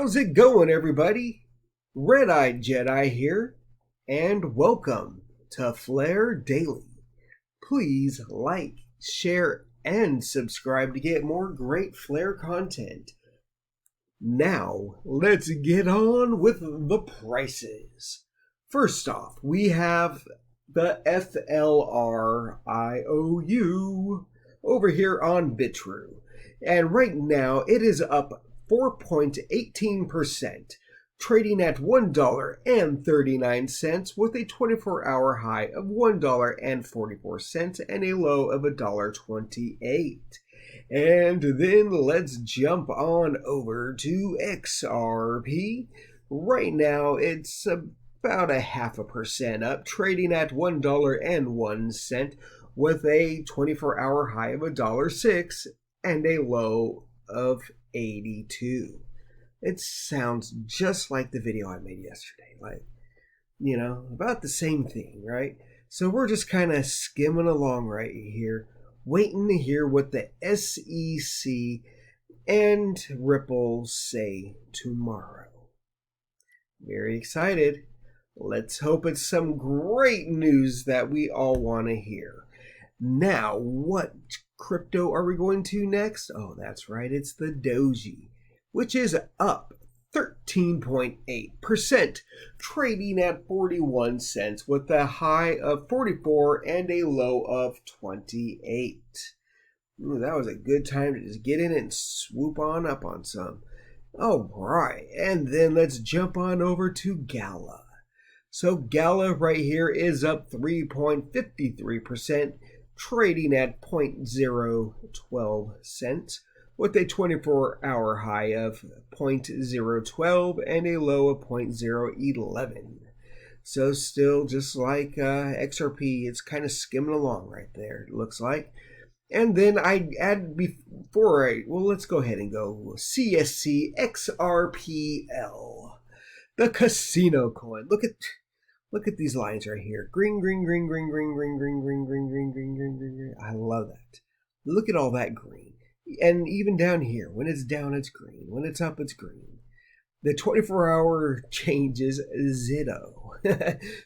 How's it going, everybody? RedEyedJedi here, and welcome to FlareDaily. Please like, share, and subscribe to get more great Flare content. Now, let's get on with the prices. First off, we have the FLR IOU over here on Bitrue. And right now, it is up 4.18%, trading at $1.39 with a 24-hour high of $1.44 and a low of $1.28. And then let's jump on over to XRP. Right now, it's about 0.5% up, trading at $1.01 with a 24-hour high of $1.06 and a low of 82. It sounds just like the video I made yesterday, about the same thing, right? So we're just kind of skimming along right here, waiting to hear what the SEC and Ripple say tomorrow. Very excited. Let's hope it's some great news that we all want to hear. Now, what crypto are we going to next? Oh, that's right, it's the Doji, which is up 13.8%, trading at 41 cents with a high of 44 and a low of 28. Ooh, that was a good time to just get in and swoop on up on some. All right, and then let's jump on over to Gala. So Gala right here is up 3.53%, trading at 0.012 cents with a 24-hour high of 0.012 and a low of 0.011. So still just like XRP, it's kind of skimming along right there, it looks like. And then I add let's go ahead and go CSC XRPL, the casino coin. Look at these lines right here. Green, green, green, green, green, green, green, green, green, green, green, green, green, green. I love that. Look at all that green. And even down here, when it's down, it's green. When it's up, it's green. The 24-hour changes zero.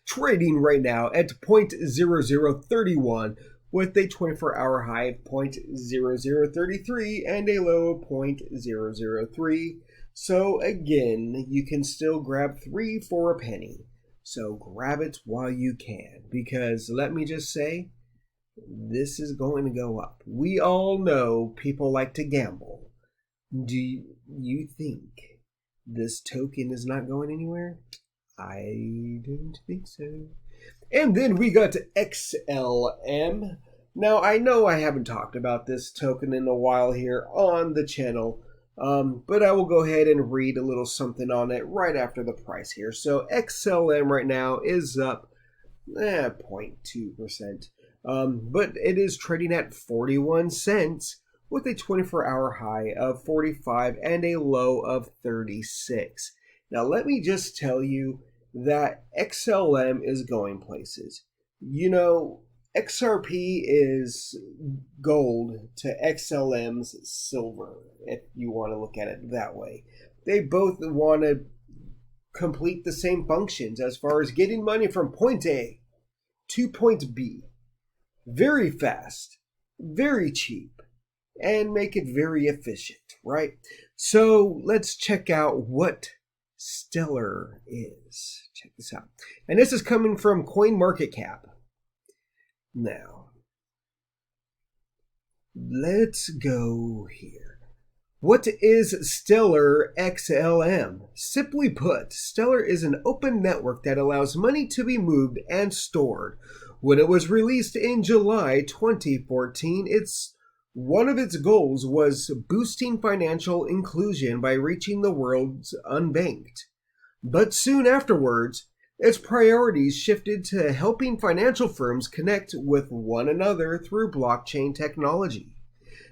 Trading right now at 0.0031 with a 24-hour high of 0.0033 and a low of 0.003. So again, you can still grab 3 for a penny. So grab it while you can, because let me just say, this is going to go up. We all know people like to gamble. Do you think this token is not going anywhere? I don't think so. And then we got to XLM. Now, I know I haven't talked about this token in a while here on the channel, but I will go ahead and read a little something on it right after the price here. So XLM right now is up 0.2%, but it is trading at 41 cents with a 24-hour high of 45 and a low of 36. Now let me just tell you that XLM is going places. You know, XRP is gold to XLM's silver, if you want to look at it that way. They both want to complete the same functions as far as getting money from point A to point B. Very fast, very cheap, and make it very efficient, right? So let's check out what Stellar is. Check this out. And this is coming from CoinMarketCap. Now, let's go here. What is Stellar XLM? Simply put, Stellar is an open network that allows money to be moved and stored. When it was released in July 2014, one of its goals was boosting financial inclusion by reaching the world's unbanked. But soon afterwards, its priorities shifted to helping financial firms connect with one another through blockchain technology.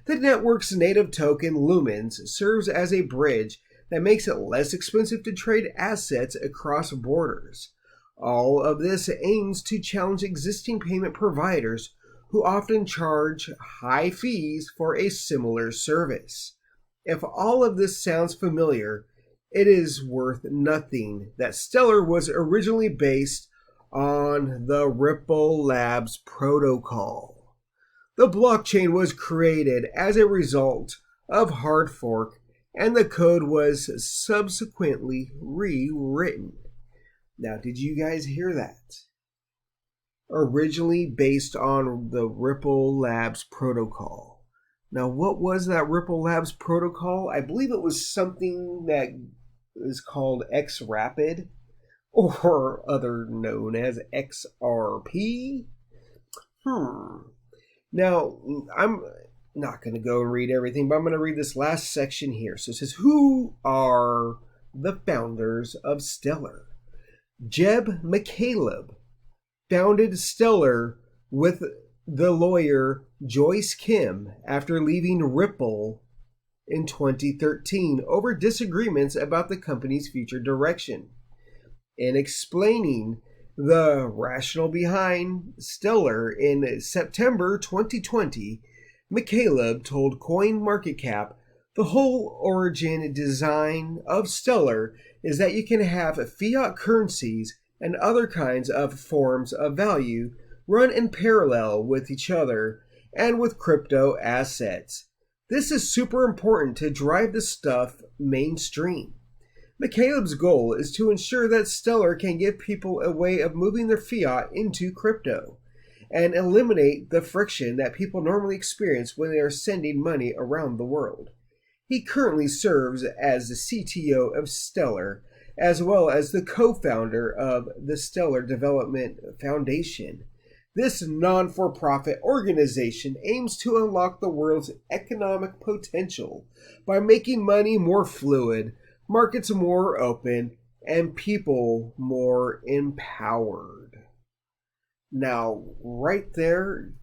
The network's native token, Lumens, serves as a bridge that makes it less expensive to trade assets across borders. All of this aims to challenge existing payment providers who often charge high fees for a similar service. If all of this sounds familiar, it is worth nothing that Stellar was originally based on the Ripple Labs protocol. The blockchain was created as a result of hard fork, and the code was subsequently rewritten. Now, did you guys hear that? Originally based on the Ripple Labs protocol. Now, what was that Ripple Labs protocol? I believe it was something that is called XRapid, or other known as XRP. Now, I'm not going to go and read everything, but I'm going to read this last section here. So it says, who are the founders of Stellar? Jeb McCaleb founded Stellar with the lawyer Joyce Kim after leaving Ripple in 2013 over disagreements about the company's future direction. In explaining the rationale behind Stellar in September 2020, McCaleb told CoinMarketCap the whole origin design of Stellar is that you can have fiat currencies and other kinds of forms of value run in parallel with each other and with crypto assets. This is super important to drive the stuff mainstream. McCaleb's goal is to ensure that Stellar can give people a way of moving their fiat into crypto and eliminate the friction that people normally experience when they are sending money around the world. He currently serves as the CTO of Stellar, as well as the co-founder of the Stellar Development Foundation. This non-for-profit organization aims to unlock the world's economic potential by making money more fluid, markets more open, and people more empowered. Now, right there,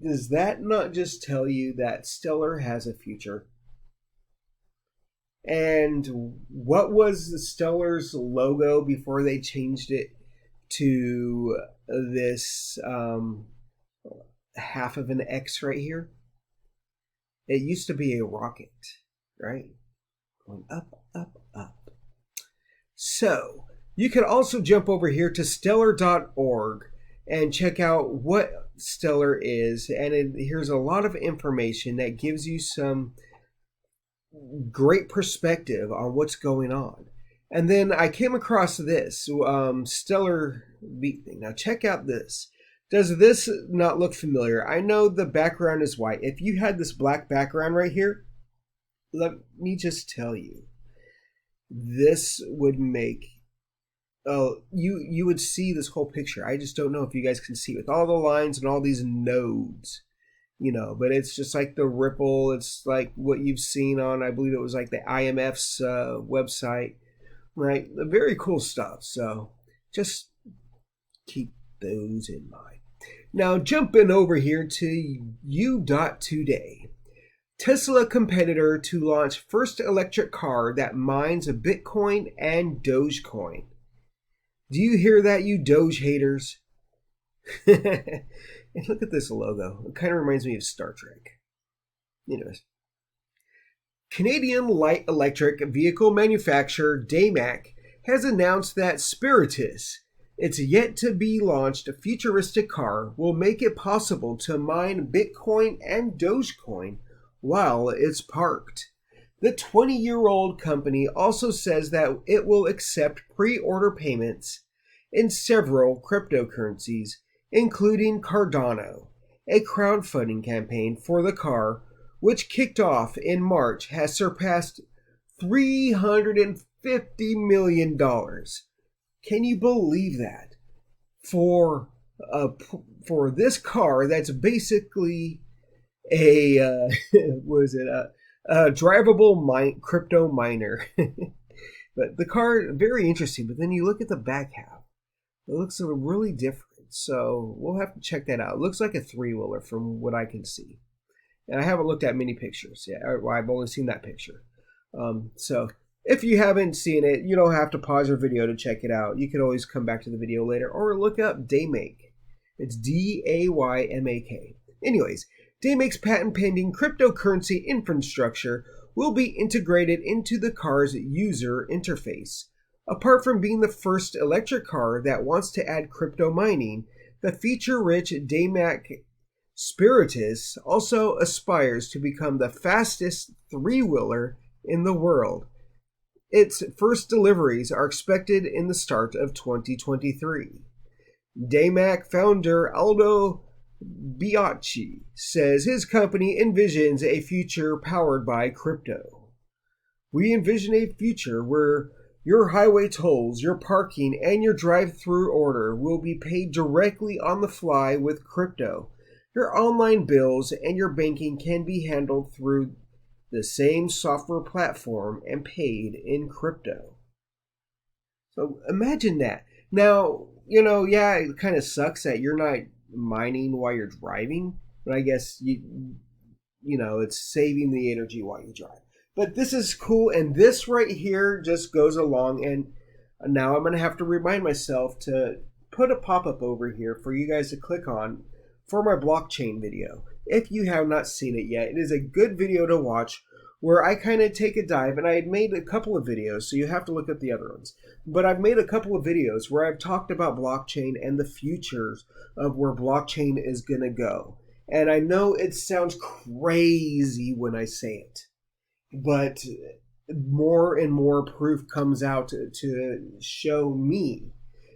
does that not just tell you that Stellar has a future? And what was the Stellar's logo before they changed it to this half of an X right here? It used to be a rocket, right? Going up, up, up. So, you can also jump over here to stellar.org and check out what Stellar is. And here's a lot of information that gives you some great perspective on what's going on. And then I came across this Stellar Beat thing. Now check out this. Does this not look familiar? I know the background is white. If you had this black background right here, let me just tell you, this would make you would see this whole picture. I just don't know if you guys can see with all the lines and all these nodes. But it's just like the Ripple. It's like what you've seen on, I believe it was like the IMF's website, right? Very cool stuff. So just keep those in mind. Now, jumping over here to U.Today. Tesla competitor to launch first electric car that mines a Bitcoin and Dogecoin. Do you hear that, you Doge haters? And look at this logo. It kind of reminds me of Star Trek. Anyways. Canadian light electric vehicle manufacturer Daymac has announced that Spiritus, its yet-to-be-launched futuristic car, will make it possible to mine Bitcoin and Dogecoin while it's parked. The 20-year-old company also says that it will accept pre-order payments in several cryptocurrencies, including Cardano. A crowdfunding campaign for the car, which kicked off in March, has surpassed $350 million. Can you believe that? For this car that's basically a drivable crypto miner. But the car, very interesting. But then you look at the back half. It looks really different. So we'll have to check that out. It looks like a three-wheeler from what I can see. And I haven't looked at many pictures yet. I've only seen that picture. So if you haven't seen it, you don't have to pause your video to check it out. You can always come back to the video later or look up Daymak. It's Daymak. Anyways, Daymac's patent-pending cryptocurrency infrastructure will be integrated into the car's user interface. Apart from being the first electric car that wants to add crypto mining, the feature-rich Daymac Spiritus also aspires to become the fastest three-wheeler in the world. Its first deliveries are expected in the start of 2023. Daymac founder Aldo Biacchi says his company envisions a future powered by crypto. We envision a future where your highway tolls, your parking, and your drive-through order will be paid directly on the fly with crypto. Your online bills and your banking can be handled through the same software platform and paid in crypto. So imagine that. Now, yeah, it kind of sucks that you're not mining while you're driving, but I guess it's saving the energy while you drive. But this is cool, and this right here just goes along, and now I'm going to have to remind myself to put a pop-up over here for you guys to click on for my blockchain video. If you have not seen it yet, it is a good video to watch where I kind of take a dive, and I had made a couple of videos, so you have to look at the other ones. But I've made a couple of videos where I've talked about blockchain and the futures of where blockchain is going to go. And I know it sounds crazy when I say it, but more and more proof comes out to show me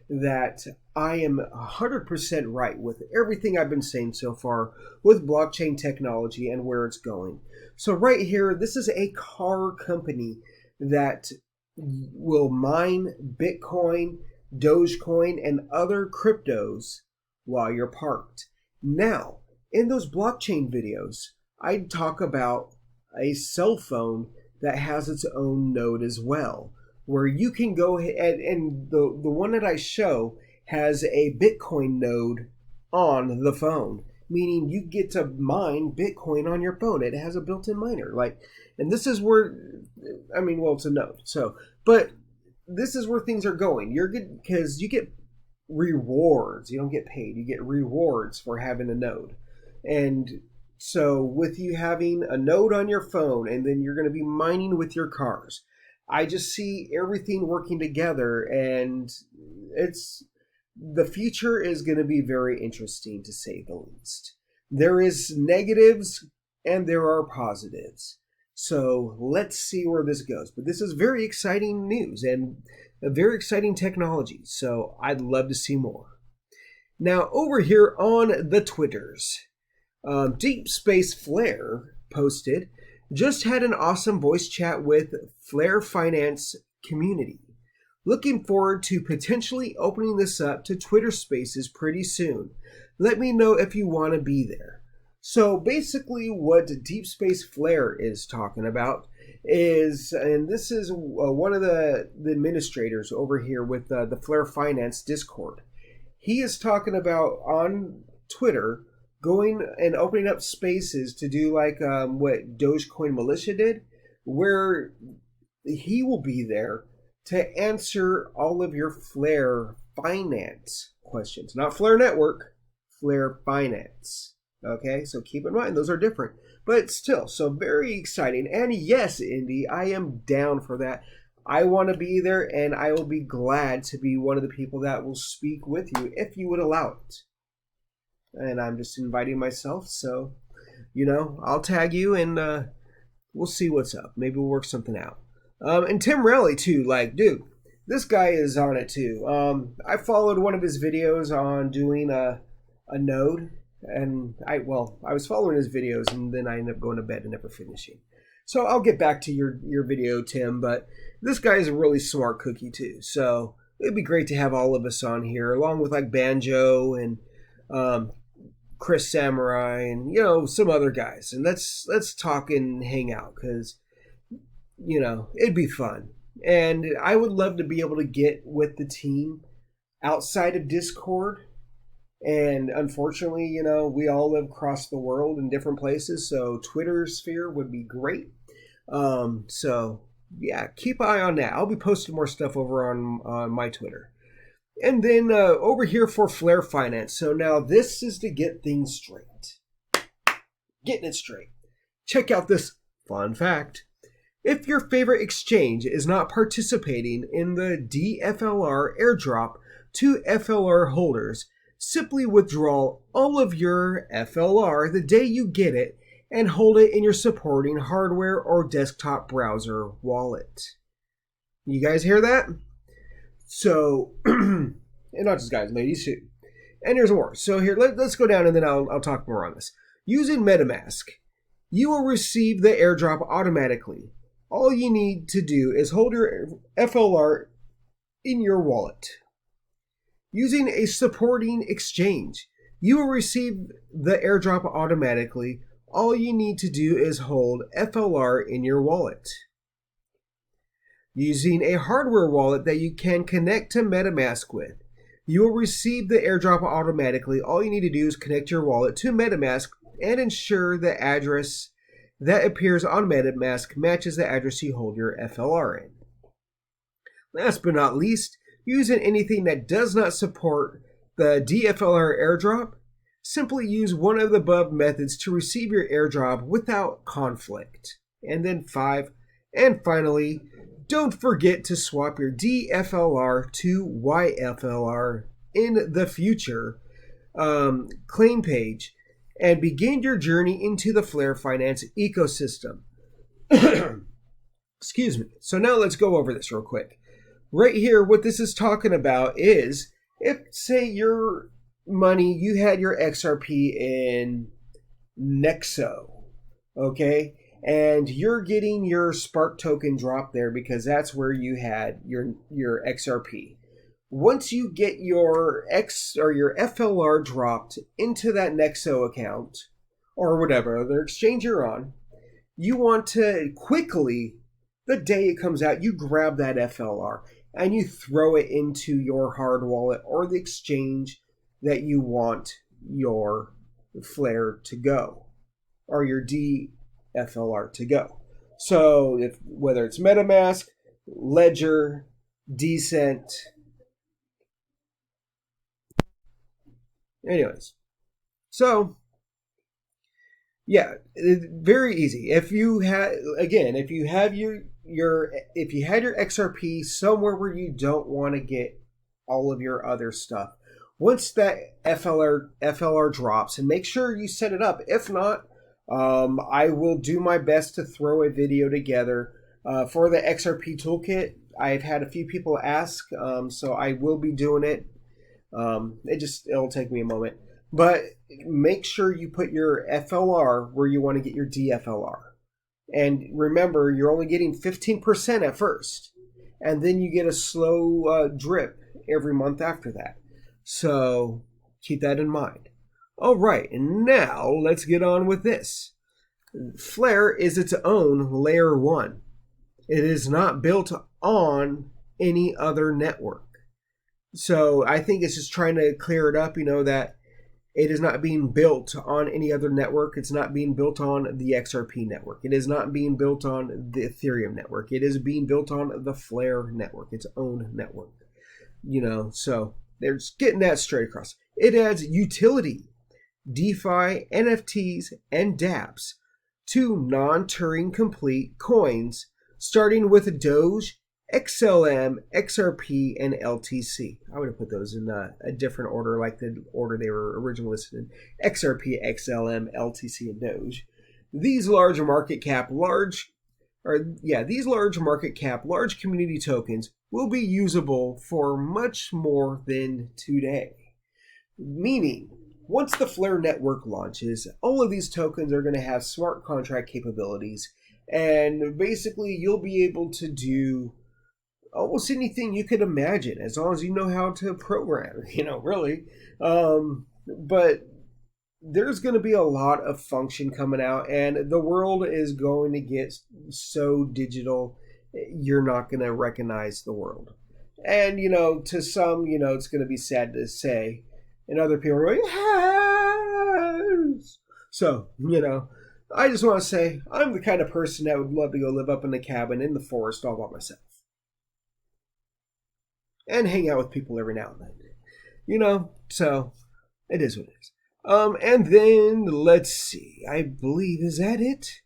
that I am 100% right with everything I've been saying so far with blockchain technology and where it's going. So right here, this is a car company that will mine Bitcoin, Dogecoin, and other cryptos while you're parked. Now, in those blockchain videos, I talk about a cell phone that has its own node as well, where you can go ahead, and the one that I show has a Bitcoin node on the phone, meaning you get to mine Bitcoin on your phone. It has a built-in miner, and this is where, it's a node. So, but this is where things are going. You're good because you get rewards. You don't get paid. You get rewards for having a node, and so with you having a node on your phone, and then you're going to be mining with your cars. I just see everything working together, and the future is going to be very interesting, to say the least. There is negatives and there are positives. So let's see where this goes. But this is very exciting news and a very exciting technology. So I'd love to see more. Now over here on the Twitters, Deep Space Flare posted, just had an awesome voice chat with Flare Finance community. Looking forward to potentially opening this up to Twitter Spaces pretty soon. Let me know if you want to be there. So basically what Deep Space Flare is talking about is, and this is one of the administrators over here with the Flare Finance Discord. He is talking about on Twitter going and opening up spaces to do like what Dogecoin Militia did, where he will be there to answer all of your Flare Finance questions. Not Flare Network, Flare Finance. Okay, so keep in mind, those are different. But still, so very exciting. And yes, Indy, I am down for that. I want to be there, and I will be glad to be one of the people that will speak with you if you would allow it. And I'm just inviting myself, so, I'll tag you, and we'll see what's up. Maybe we'll work something out. And Tim Raleigh, too, dude, this guy is on it, too. I followed one of his videos on doing a node, and I was following his videos, and then I ended up going to bed and never finishing. So I'll get back to your video, Tim, but this guy is a really smart cookie, too. So it'd be great to have all of us on here, along with, Banjo and Chris Samurai and, some other guys. And let's talk and hang out, because it'd be fun. And I would love to be able to get with the team outside of Discord. And unfortunately, we all live across the world in different places. So Twitter sphere would be great. So yeah, keep an eye on that. I'll be posting more stuff over on my Twitter. And then over here for Flare Finance. So now this is to get things straight. Getting it straight. Check out this fun fact. If your favorite exchange is not participating in the DFLR airdrop to FLR holders, simply withdraw all of your FLR the day you get it and hold it in your supporting hardware or desktop browser wallet. You guys hear that? So, and not just guys, ladies too. And there's more. So here, let's go down and then I'll talk more on this. Using MetaMask, you will receive the airdrop automatically. All you need to do is hold your FLR in your wallet. Using a supporting exchange, you will receive the airdrop automatically. All you need to do is hold FLR in your wallet. Using a hardware wallet that you can connect to MetaMask with, you will receive the airdrop automatically. All you need to do is connect your wallet to MetaMask and ensure the address that appears on MetaMask matches the address you hold your FLR in. Last but not least, using anything that does not support the DFLR airdrop, simply use one of the above methods to receive your airdrop without conflict. And then 5, and finally, don't forget to swap your DFLR to YFLR in the future claim page and begin your journey into the Flare Finance ecosystem. Excuse me. So now let's go over this real quick. Right here, what this is talking about is if, say, your money, you had your XRP in Nexo, okay? And you're getting your Spark token drop there because that's where you had your XRP. Once you get your your FLR dropped into that Nexo account or whatever other exchange you're on, you want to quickly, the day it comes out, you grab that FLR and you throw it into your hard wallet or the exchange that you want your Flare to go or your DFLR to go. So whether it's MetaMask, Ledger, Decent. Anyways, so yeah, very easy. If you had your XRP somewhere where you don't want to get all of your other stuff, once that FLR drops, and make sure you set it up. If not, I will do my best to throw a video together for the XRP toolkit. I've had a few people ask, so I will be doing it. It'll take me a moment, but make sure you put your FLR where you want to get your DFLR. And remember, you're only getting 15% at first, and then you get a slow drip every month after that. So keep that in mind. All right, and now let's get on with this. Flare is its own layer 1. It is not built on any other network. So I think it's just trying to clear it up, that it is not being built on any other network. It's not being built on the XRP network. It is not being built on the Ethereum network. It is being built on the Flare network, its own network. So they're just getting that straight across. It adds utility, DeFi, NFTs, and dApps to non-Turing complete coins, starting with Doge, XLM, XRP, and LTC. I would have put those in a different order, like the order they were originally listed in: XRP, XLM, LTC, and Doge. These large market cap, large community tokens will be usable for much more than today. Meaning, once the Flare network launches, all of these tokens are going to have smart contract capabilities, and basically you'll be able to do almost anything you could imagine, as long as you know how to program, really. But there's going to be a lot of function coming out, and the world is going to get so digital, you're not going to recognize the world. And, to some, it's going to be sad to say, and other people are going, yes! So, I just want to say, I'm the kind of person that would love to go live up in a cabin in the forest all by myself. And hang out with people every now and then. So it is what it is. And then, let's see, I believe, is that it?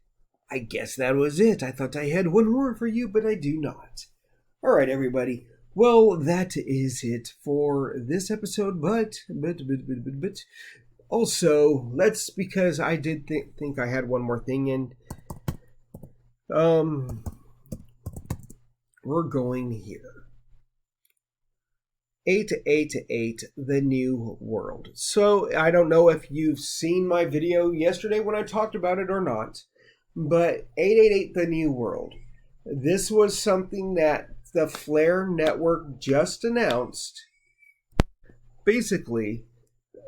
I guess that was it. I thought I had one more for you, but I do not. All right, everybody. Well, that is it for this episode, but also, because I did think I had one more thing in, we're going here. 888, the new world. So, I don't know if you've seen my video yesterday when I talked about it or not, but 888, the new world. This was something that the Flare network just announced. Basically,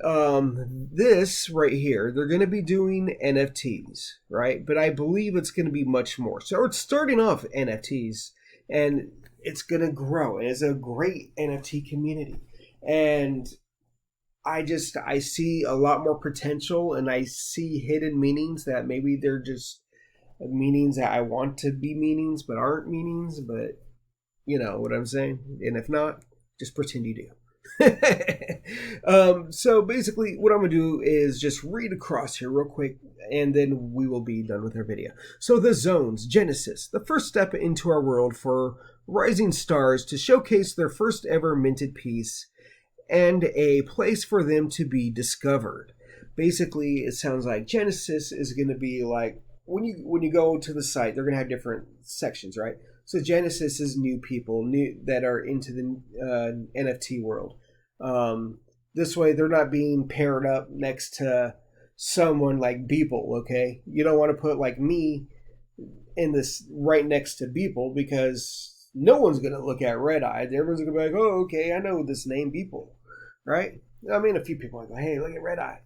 this right here, they're going to be doing NFTs, right? But I believe it's going to be much more. So it's starting off NFTs, and it's going to grow. And it's a great NFT community. And I see a lot more potential, and I see hidden meanings that maybe they're just meanings that I want to be meanings, but aren't meanings, but you know what I'm saying? And if not, just pretend you do. So basically what I'm going to do is just read across here real quick, and then we will be done with our video. So the zones, Genesis, the first step into our world for rising stars to showcase their first ever minted piece and a place for them to be discovered. Basically, it sounds like Genesis is going to be like, when you go to the site, they're going to have different sections, right? So Genesis is new people that are into the NFT world. This way, they're not being paired up next to someone like Beeple, okay? You don't want to put like me in this right next to Beeple, because no one's going to look at RedEye. Everyone's going to be like, oh, okay, I know this name, Beeple, right? I mean, a few people are like, hey, look at RedEye.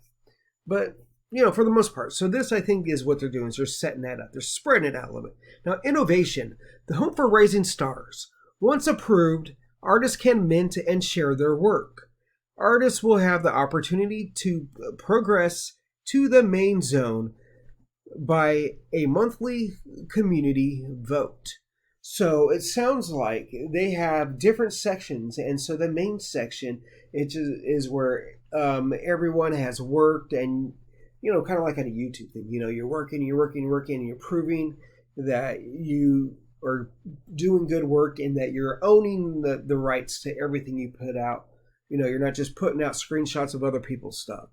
But you know, for the most part. So this, I think, is what they're doing. Is they're setting that up. They're spreading it out a little bit. Now, innovation, the home for rising stars. Once approved, artists can mint and share their work. Artists will have the opportunity to progress to the main zone by a monthly community vote. So it sounds like they have different sections, and so the main section is where everyone has worked, and you know, kind of like on a YouTube thing. You know, you're working, and you're proving that you are doing good work and that you're owning the rights to everything you put out. You know, you're not just putting out screenshots of other people's stuff,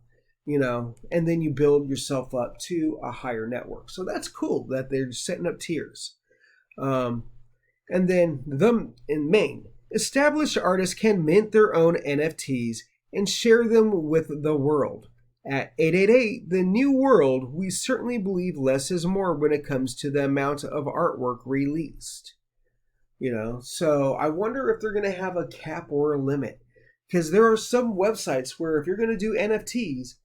you know, and then you build yourself up to a higher network. So that's cool that they're setting up tiers. And then in Maine, established artists can mint their own NFTs and share them with the world. At 888, the new world, we certainly believe less is more when it comes to the amount of artwork released. You know, so I wonder if they're going to have a cap or a limit. Because there are some websites where if you're going to do NFTs,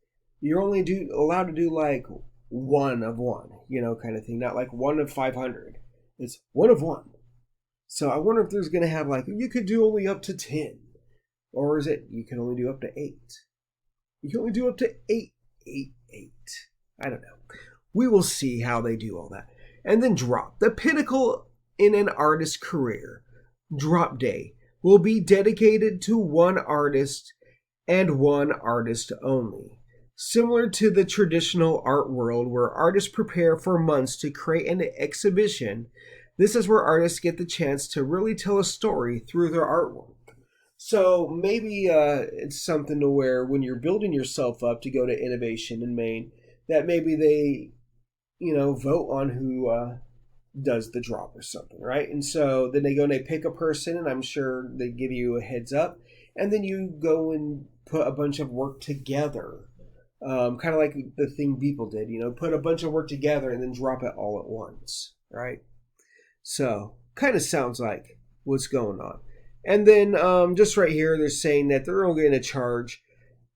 you're only allowed to do like one of one, you know, kind of thing. Not like one of 500. It's one of one. So I wonder if there's going to have like, you could do only up to 10. Or is it you can only do up to 8? You can only do up to 888. I don't know. We will see how they do all that. And then drop. The pinnacle in an artist's career. Drop day will be dedicated to one artist and one artist only. Similar to the traditional art world where artists prepare for months to create an exhibition, this is where artists get the chance to really tell a story through their artwork. So maybe it's something to where when you're building yourself up to go to innovation in Maine, that maybe they, you know, vote on who does the drop or something, right? And so then they go and they pick a person, and I'm sure they give you a heads up, and then you go and put a bunch of work together, kind of like the thing Beeple did, you know, put a bunch of work together and then drop it all at once, right? So kind of sounds like what's going on. And then just right here, they're saying that they're only going to charge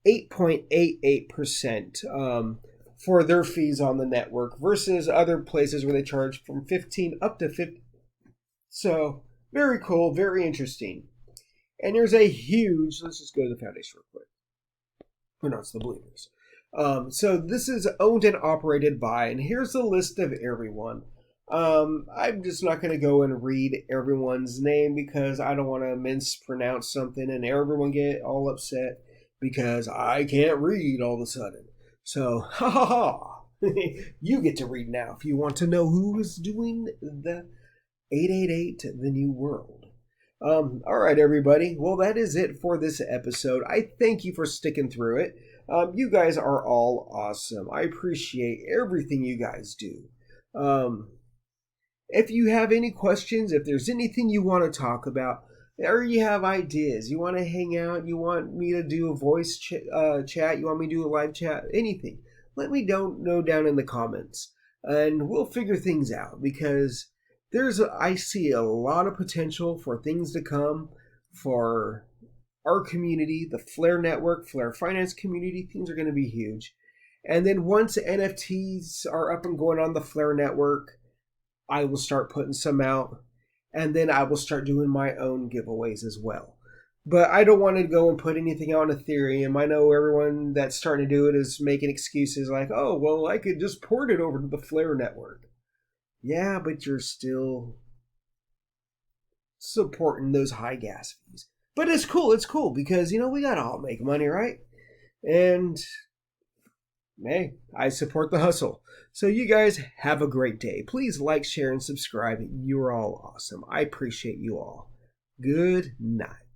8.88% for their fees on the network versus other places where they charge from 15 up to 50. So very cool, very interesting. And there's a huge, let's just go to the foundation real quick. Or no, it's the believers. So this is owned and operated by, and here's the list of everyone. I'm just not going to go and read everyone's name because I don't want to mispronounce something and everyone get all upset because I can't read all of a sudden. So, ha ha ha. You get to read now if you want to know who is doing the 888, the new world. All right, everybody. Well, that is it for this episode. I thank you for sticking through it. You guys are all awesome. I appreciate everything you guys do. If you have any questions, if there's anything you want to talk about, or you have ideas, you want to hang out, you want me to do a voice chat, you want me to do a live chat, anything, let me know down in the comments, and we'll figure things out, because I see a lot of potential for things to come for our community, the Flare network, Flare finance community. Things are going to be huge. And then once NFTs are up and going on the Flare network, I will start putting some out, and then I will start doing my own giveaways as well. But I don't want to go and put anything out on Ethereum. I know everyone that's starting to do it is making excuses like, oh, well, I could just port it over to the Flare network. Yeah, but you're still supporting those high gas fees. But it's cool because, we gotta all make money, right? And, hey, I support the hustle. So you guys have a great day. Please like, share, and subscribe. You're all awesome. I appreciate you all. Good night.